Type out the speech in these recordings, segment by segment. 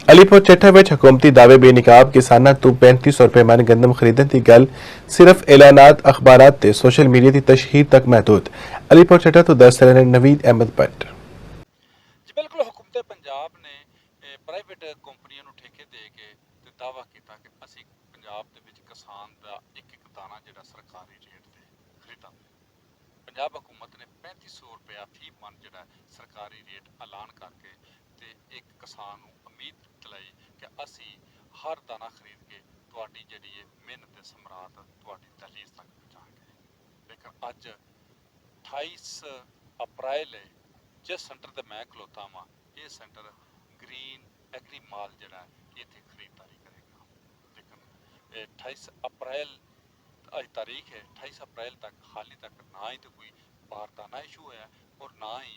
अलीपुर चट्ठा विच हुकूमती दावे बेनकाब किसानां तों 3500 रुपए मन गंदम खरीदण दी गल सिर्फ ऐलानात अखबारात ते सोशल मीडिया की तशहीर तक महदूद। अलीपुर चट्ठा तो दस रहे नवीद अहमद भट्ट। जी बिल्कुल हुकूमत पंजाब ने प्राइवेट कंपनियों ਨੂੰ ਠੇਕੇ ਦੇ ਕੇ ਤੇ ਦਾਅਵਾ ਕੀਤਾ ਕਿ ਅਸੀਂ ਪੰਜਾਬ ਦੇ ਵਿੱਚ ਕਿਸਾਨ ਦਾ ਇੱਕ ਇੱਕ ਦਾਣਾ ਜਿਹੜਾ ਸਰਕਾਰੀ ਰੇਟ ਤੇ ਖਰੀਦਾਂਗੇ। ਪੰਜਾਬ ਹਕੂਮਤ ਨੇ 3500 ਰੁਪਇਆ ਫੀ ਮਨ ਜਿਹੜਾ ਸਰਕਾਰੀ ਰੇਟ ਐਲਾਨ ਕਰਕੇ ਤੇ ਇੱਕ ਕਿਸਾਨ ਨੂੰ ਉਮੀਦ ਦਿਲਾਈ ਕਿ ਅਸੀਂ ਹਰ ਦਾਣਾ ਖਰੀਦ ਕੇ ਤੁਹਾਡੀ ਜਿਹੜੀ ਇਹ ਮਿਹਨਤ ਤੇ ਸਮਰਾਤ ਤੁਹਾਡੀ ਦਹਲੀਜ਼ ਤੱਕ ਪਹੁੰਚਾਵਾਂਗੇ। ਲੇਕਿਨ ਅੱਜ 28 ਅਪ੍ਰੈਲ ਹੈ, जिस सेंटर ते मैं खलोता वा ये सेंटर ग्रीन एग्री माल जरा इतने खरीददारी करेगा। लेकिन 28 अप्रैल आज तारीख है, 28 अप्रैल तक हाली तक ना ही तो कोई बारदाना इशू होया और ना ही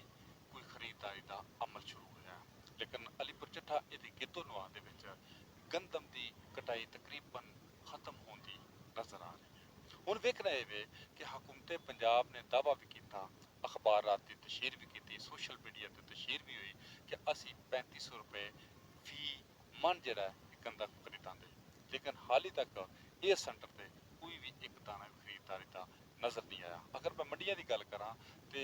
कोई खरीददारी का अमल शुरू होया। लेकिन अलीपुर चट्ठा ये गिद्धो नवा दे विच गंदम की कटाई तकरीबन खत्म होती नजर आ रही है। हुण वेखना ये कि हुकूमत पंजाब ने दावा भी किया, अखबारात की तशहीर भी की, सोशल मीडिया पर तशहीर भी हुई कि असी 3500 रुपए फी मन जरा गंदम खरीदांगे। लेकिन हाली तक इस सेंटर से कोई भी एक दाना खरीददारी का नज़र नहीं आया। अगर मैं मंडिया की गल करा तो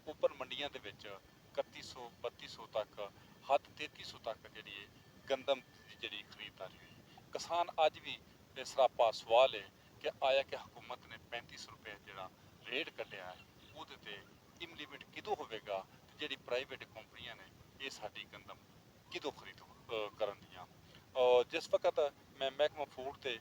ओपन मंडिया के 3100 3200 तक हद 3300 तक जी गंदम की जी खरीददारी हुई। किसान अज भी सरापा सवाल है कि आया कि हुकूमत ने 3500 रुपए जरा रेट कढ़िया है वो इम्लीमेंट किदों होगा, जी प्राइवेट कंपनियां ने ये साड़ी गंदम किदों खरीद करन दियां। और जिस वक्त मैं महकमा फूड के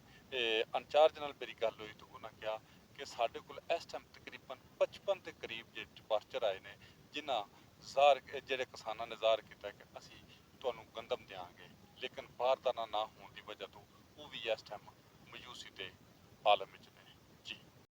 इंचार्ज नाल मेरी गल हुई तो उन्होंने कहा कि साढ़े को इस टाइम तकरीबन 55 के करीब जो डिपार्चर आए हैं जिन्हें ज़ाहर जोड़े किसानों ने ज़ाहर किया कि असी तुहानूं गंदम देंगे, लेकिन बारदाना ना होने की वजह तो वो भी इस टाइम मायूसी के आलम में